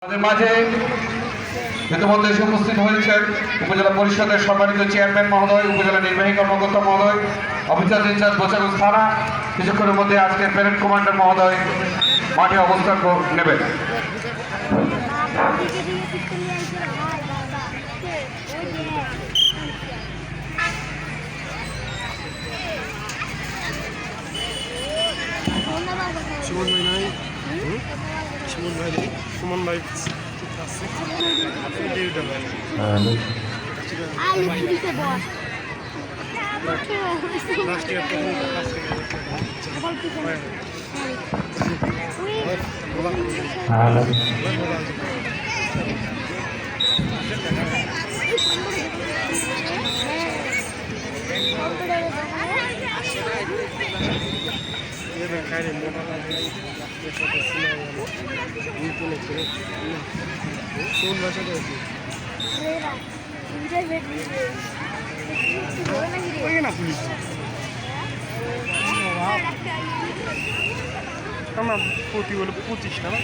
আমাদের মাঝে ইতিমধ্যে এসে উপস্থিত হয়েছেন উপজেলা পরিষদের সম্মানিত চেয়ারম্যান মহোদয়, উপজেলা নির্বাহী কর্মকর্তা মহোদয়, অফিসার ইনচার্জ বোচাগঞ্জ থানা। কিছুক্ষণের মধ্যে আজকের প্যারেড কমান্ডার মহোদয় মাঠে অবস্থান নেবেন। সুমন ভাই আমার প্রতি হলো 25 টাকা।